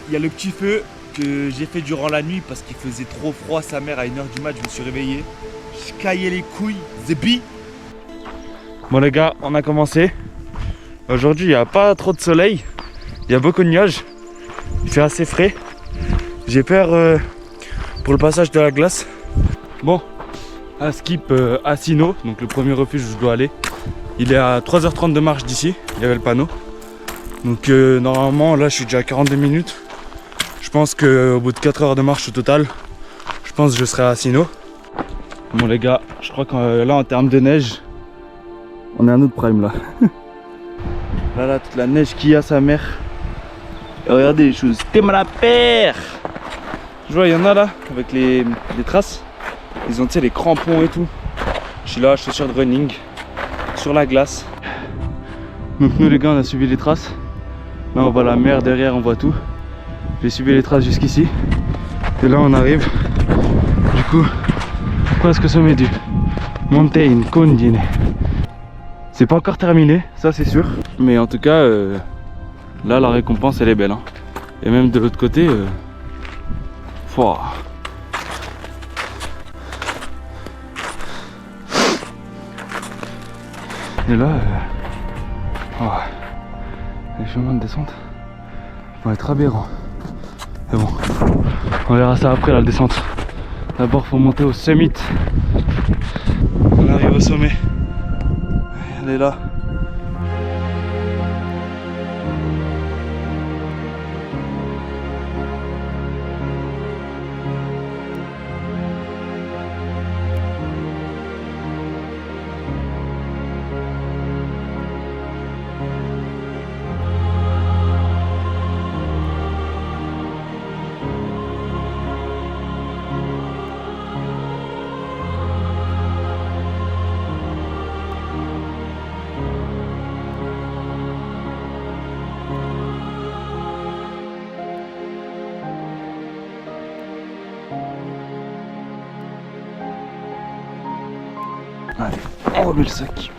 il y a le petit feu que j'ai fait durant la nuit parce qu'il faisait trop froid. Sa mère, à 1h du mat, je me suis réveillé. Je caillais les couilles, zébi. Bon les gars, on a commencé. Aujourd'hui, il n'y a pas trop de soleil. Il y a beaucoup de nuages. Il fait assez frais. J'ai peur pour le passage de la glace. Bon, à Skip à Sino, donc le premier refuge où je dois aller. Il est à 3h30 de marche d'ici, il y avait le panneau. Donc normalement là je suis déjà à 42 minutes. Je pense qu'au bout de 4 heures de marche au total, je pense que je serai à Sino. Bon les gars, je crois que là en termes de neige, on est à un autre prime là. Là toute la neige qu'il y a sa mère. Et regardez les choses, t'aimes la paire. Je vois il y en a là avec les traces. Ils ont tu sais les crampons et tout. Je suis là, chaussures de running, sur la glace. Donc nous les gars on a suivi les traces. Là on voit la mer derrière, on voit tout. J'ai suivi les traces jusqu'ici. Et là on arrive du coup presque sommet du Monte Condine. C'est pas encore terminé, ça c'est sûr. Mais en tout cas là la récompense elle est belle hein. Et même de l'autre côté fouah. Et là les chemins de descente vont être aberrants. Mais bon, on verra ça après la descente. D'abord faut monter au summit. On arrive au sommet. Elle est là. Allez, on remet le sac.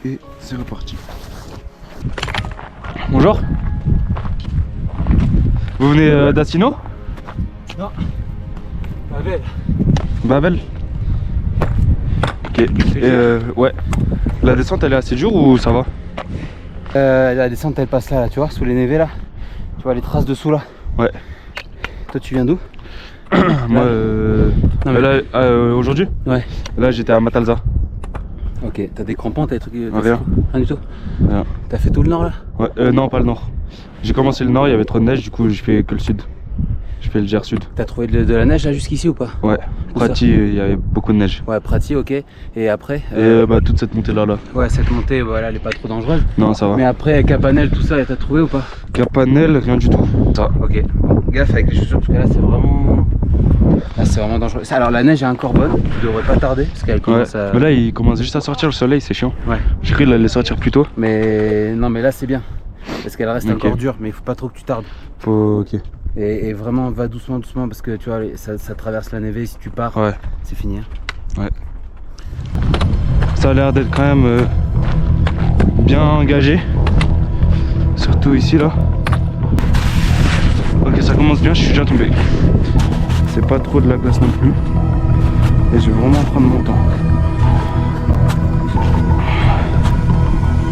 Et c'est reparti. Bonjour. Vous venez d'Assino? Non. Babel. Babel. Ok. Et ouais. La descente elle est assez dure ou ça va? La descente elle passe là, tu vois, sous les névés là. Tu vois les traces dessous là. Ouais. Toi tu viens d'où? Moi non, mais... là aujourd'hui? Ouais. Là j'étais à Matalza. Ok, t'as des crampons, t'as des trucs. Rien. Rien du tout. Rien. T'as fait tout le nord là? Ouais, non pas le nord. J'ai commencé le nord, il y avait trop de neige, du coup j'ai fait que le sud. J'ai fait le Gers sud. T'as trouvé de la neige là jusqu'ici ou pas? Ouais. Prati, il y avait beaucoup de neige. Ouais, Prati, ok. Et après Et bah toute cette montée là. Ouais, cette montée, voilà, elle est pas trop dangereuse. Non, ça va. Mais après, Capanel, tout ça, t'as trouvé ou pas? Capanel, rien du tout. Ça. Ok. Bon, gaffe avec les chaussures parce que là c'est vraiment. Là c'est vraiment dangereux. Alors la neige est encore bonne, tu devrais pas tarder parce qu'elle commence à. Mais là il commence juste à sortir le soleil, c'est chiant. Ouais. J'ai cru qu'il allait sortir plus tôt. Mais non, mais là c'est bien. Parce qu'elle reste encore dure, mais il faut pas trop que tu tardes. Ok. Et vraiment va doucement parce que tu vois ça traverse la névé, si tu pars Ouais. c'est fini hein. Ouais. Ça a l'air d'être quand même bien engagé. Surtout ici là. Ok, ça commence bien, je suis déjà tombé. C'est pas trop de la glace non plus. Et je vais vraiment prendre mon temps.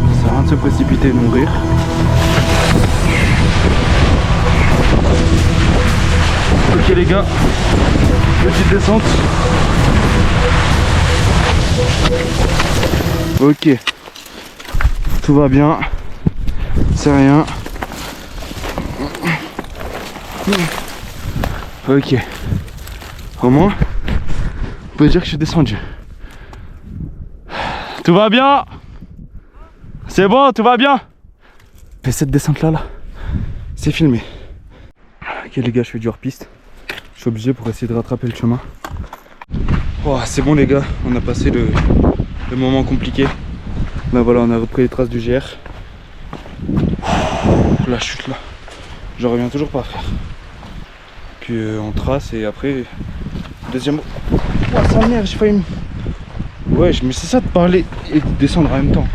Ça sert à rien de se précipiter et de mourir. Ok les gars, petite descente. Ok, tout va bien, c'est rien. Ok, au moins, on peut dire que je suis descendu. Tout va bien? C'est bon, tout va bien? Et cette descente là, c'est filmé. Ok les gars, je fais du hors-piste. Je suis obligé pour essayer de rattraper le chemin. Oh, c'est bon les gars, on a passé le moment compliqué. Là voilà, on a repris les traces du GR. La chute là, je reviens toujours pas à faire. Puis on trace et après, deuxième... Oh sa mère, j'ai failli... Ouais, mais c'est ça de parler et de descendre en même temps.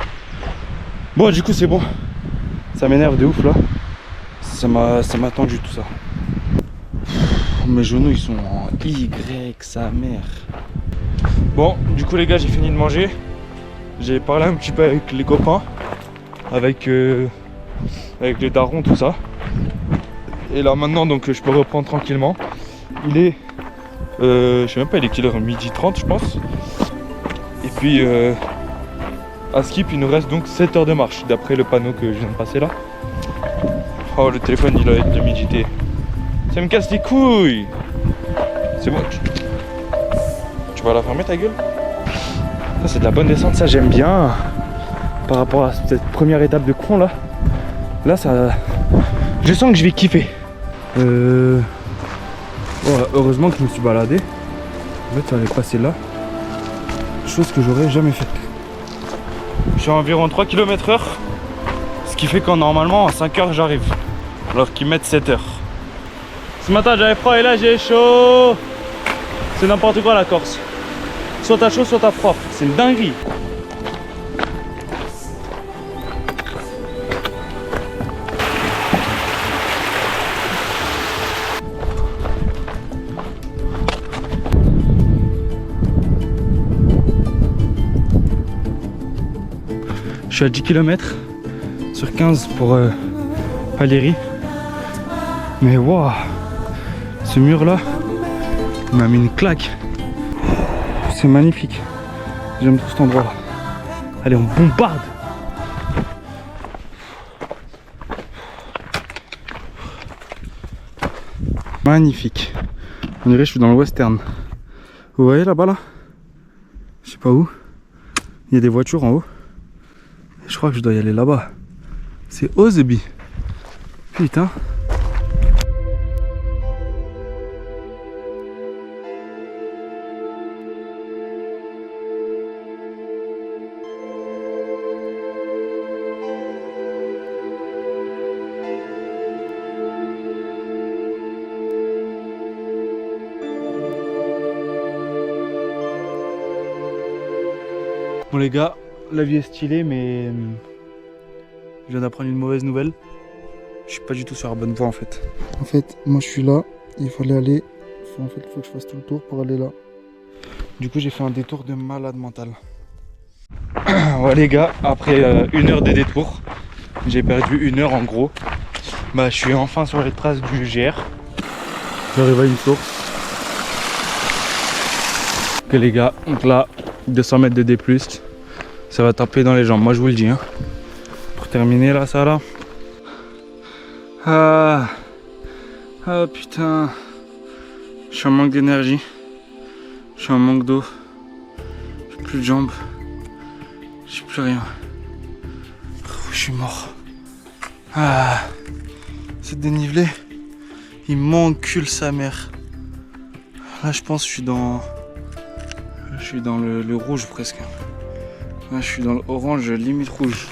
Bon du coup c'est bon. Ça m'énerve de ouf là. Ça m'a tendu tout ça. Mes genoux ils sont en Y, sa mère. Bon, du coup les gars, j'ai fini de manger. J'ai parlé un petit peu avec les copains, avec les darons, tout ça. Et là maintenant, donc je peux reprendre tranquillement. Il est, je sais même pas, il est quelle heure, 12h30 je pense. Et puis à Skip, il nous reste donc 7 heures de marche, d'après le panneau que je viens de passer là. Oh, le téléphone il doit être de midi. Ça me casse les couilles. C'est bon. Tu vas la fermer ta gueule? Ça c'est de la bonne descente, ça j'aime bien. Par rapport à cette première étape de con là. Là ça... Je sens que je vais kiffer. Oh, heureusement que je me suis baladé. En fait ça allait passer là. Chose que j'aurais jamais faite. Je suis à environ 3 km/h. Ce qui fait qu'en normalement en 5 heures j'arrive. Alors qu'ils mettent 7 heures. Ce matin j'avais froid et là j'ai chaud. C'est n'importe quoi la Corse. Soit t'as chaud, soit t'as froid. C'est une dinguerie. Je suis à 10 km sur 15 pour Valérie. Mais waouh, ce mur là m'a mis une claque. C'est magnifique. J'aime trop cet endroit là. Allez, on bombarde. Magnifique. On dirait que je suis dans le western. Vous voyez là-bas là? Je sais pas où. Il y a des voitures en haut. Je crois que je dois y aller là-bas. C'est Oseby. Putain. Bon les gars, la vie est stylée mais je viens d'apprendre une mauvaise nouvelle. Je suis pas du tout sur la bonne voie en fait. En fait, moi je suis là, il fallait aller. En fait, il faut que je fasse tout le tour pour aller là. Du coup, j'ai fait un détour de malade mental. Ouais les gars, après 1 heure de détour, j'ai perdu 1 heure en gros. Bah, je suis enfin sur les traces du GR. J'arrive à une source. Ok les gars, donc là, 200 mètres de D+, ça va taper dans les jambes, moi je vous le dis. Hein. Pour terminer là, ça là. Ah putain, je suis en manque d'énergie, je suis en manque d'eau, j'ai plus de jambes, j'ai plus rien. Je suis mort. Ah, c'est dénivelé, il m'encule sa mère. Là je pense que je suis dans le rouge presque. Là je suis dans l'orange limite rouge.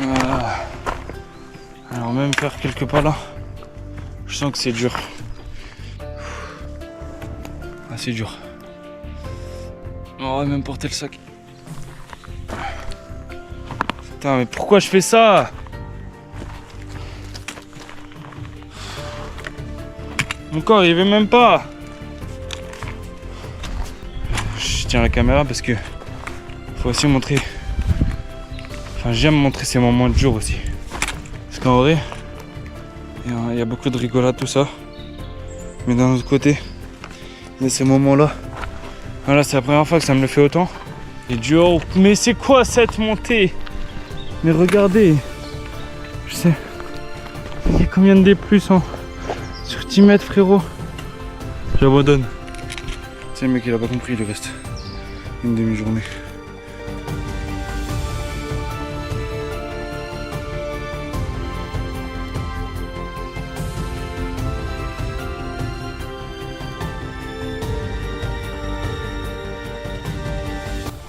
Ah. Alors même faire quelques pas là, je sens que c'est dur. Ah c'est dur. On va même porter le sac. Putain mais pourquoi je fais ça? Mon corps il veut même pas. Je tiens la caméra parce que faut aussi montrer. Enfin j'aime montrer ces moments durs aussi. Parce qu'en vrai, il y a beaucoup de rigolade tout ça. Mais d'un autre côté, il y a ces moments-là. Voilà, c'est la première fois que ça me le fait autant. Et dur. Mais c'est quoi cette montée? Mais regardez. Je sais. Il y a combien de D+ hein? Sur 10 mètres frérot. J'abandonne. Tu sais le mec il a pas compris, il lui reste une demi-journée.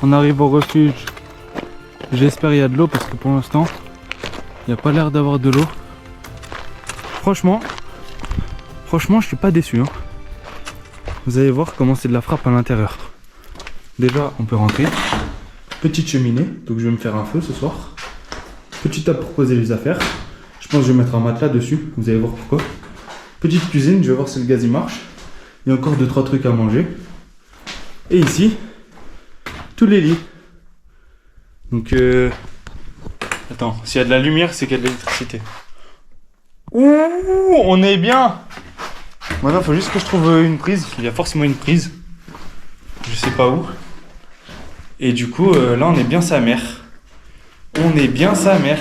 On arrive au refuge. J'espère qu'il y a de l'eau parce que pour l'instant, il n'y a pas l'air d'avoir de l'eau. Franchement, je suis pas déçu. Hein. Vous allez voir comment c'est de la frappe à l'intérieur. Déjà, on peut rentrer. Petite cheminée, donc je vais me faire un feu ce soir. Petite table pour poser les affaires. Je pense que je vais mettre un matelas dessus, vous allez voir pourquoi. Petite cuisine, je vais voir si le gaz il marche. Il y a encore 2-3 trucs à manger. Et ici, tous les lits. Donc attends, s'il y a de la lumière, c'est qu'il y a de l'électricité. Ouh, on est bien. Maintenant, il faut juste que je trouve une prise. Il y a forcément une prise. Je sais pas où. Et du coup, là, on est bien sa mère. On est bien sa mère.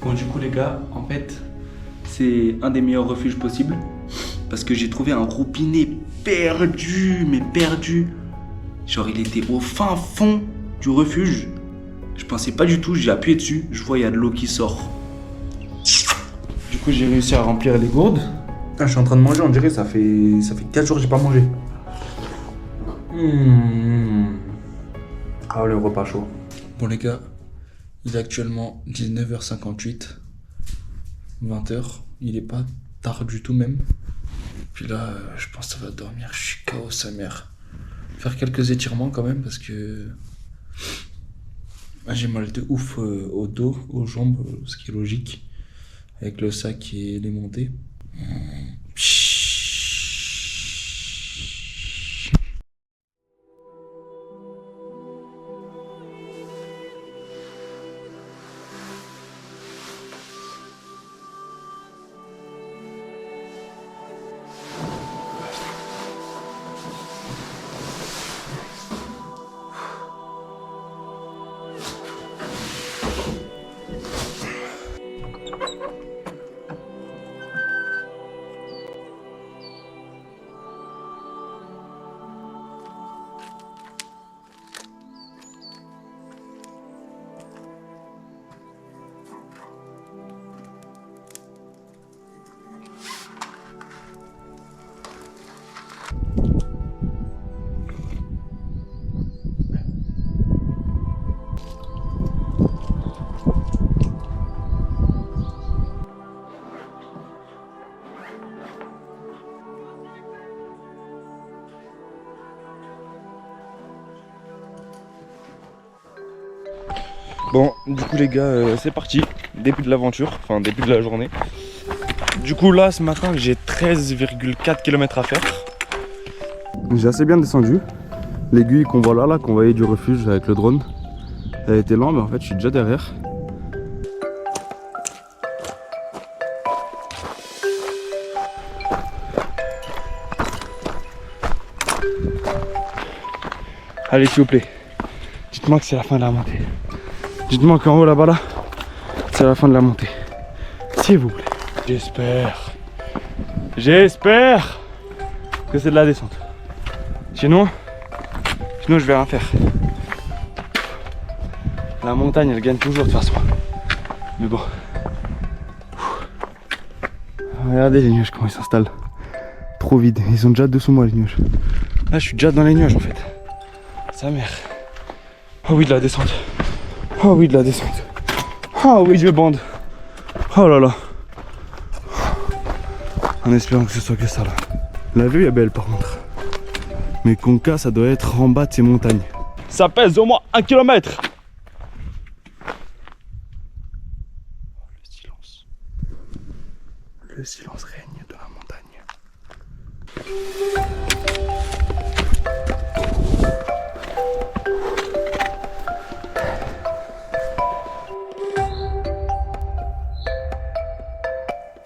Bon, du coup les gars, en fait, c'est un des meilleurs refuges possibles parce que j'ai trouvé un robinet perdu, mais perdu. Genre il était au fin fond du refuge. Je pensais pas du tout, j'ai appuyé dessus, je vois il y a de l'eau qui sort. Du coup j'ai réussi à remplir les gourdes. Putain, je suis en train de manger, on dirait ça fait 4 jours que j'ai pas mangé. Ah le repas chaud. Bon les gars, il est actuellement 19h58, 20h, il est pas tard du tout même. Puis là, je pense que ça va dormir, je suis KO sa mère. Faire quelques étirements quand même parce que j'ai mal de ouf au dos, aux jambes, ce qui est logique, avec le sac et les montées. Bon, du coup les gars, c'est parti, début de l'aventure, enfin début de la journée. Du coup là, ce matin, j'ai 13,4 km à faire. J'ai assez bien descendu. L'aiguille qu'on voit là, qu'on voyait du refuge avec le drone, elle était lente, mais en fait je suis déjà derrière. Allez s'il vous plaît, dites-moi que c'est la fin de la montée. Dites-moi qu'en haut là-bas là, c'est la fin de la montée. S'il vous plaît. J'espère que c'est de la descente. Sinon je vais rien faire. La montagne elle gagne toujours de toute façon. Mais bon. Regardez les nuages comment ils s'installent. trop vide. Ils sont déjà dessous moi les nuages. Là je suis déjà dans les nuages en fait. Sa mère. Oh oui de la descente. Oh oui de la descente. Oh oui je bande. Oh là là. En espérant que ce soit que ça là. La vue est belle par contre. Mais Konka ça doit être en bas de ces montagnes. Ça pèse au moins 1 km. Le silence règne de la montagne.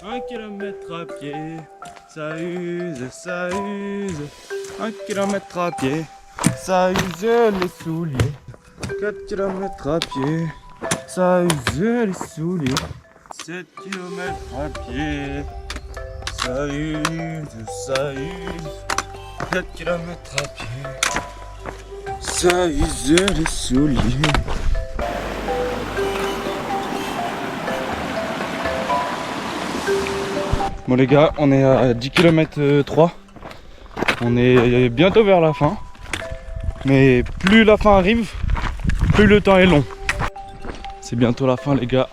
Un kilomètre à pied, ça use, ça use. 1 kilomètre à pied, ça use les souliers. 4 kilomètres à pied, ça use les souliers. 7 kilomètres à pied, ça use, ça use. 4 kilomètres à pied, ça use les souliers. Bon les gars, on est à 10 km 3. On est bientôt vers la fin. Mais plus la fin arrive, plus le temps est long. C'est bientôt la fin les gars.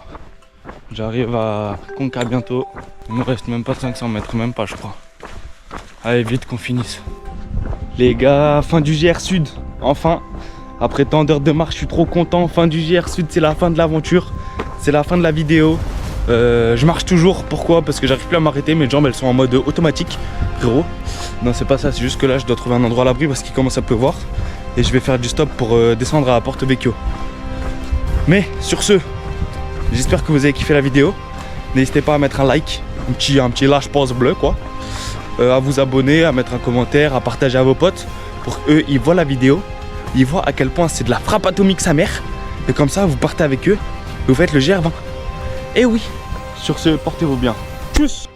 J'arrive à Konka bientôt. Il me reste même pas 500 mètres, même pas je crois. Allez vite qu'on finisse. Les gars, fin du JR Sud. Enfin, après tant d'heures de marche, je suis trop content. Fin du JR Sud, c'est la fin de l'aventure. C'est la fin de la vidéo. Je marche toujours, pourquoi? Parce que j'arrive plus à m'arrêter, mes jambes elles sont en mode automatique, frérot. Non c'est pas ça, c'est juste que là je dois trouver un endroit à l'abri parce qu'il commence à pleuvoir. Et je vais faire du stop pour descendre à Porto Vecchio. Mais sur ce, j'espère que vous avez kiffé la vidéo. N'hésitez pas à mettre un like, un petit lâche pause bleu quoi. À vous abonner, à mettre un commentaire, à partager à vos potes. Pour qu'eux ils voient la vidéo, ils voient à quel point c'est de la frappe atomique sa mère. Et comme ça vous partez avec eux et vous faites le GR20. Et oui, sur ce, portez-vous bien. Tchuss.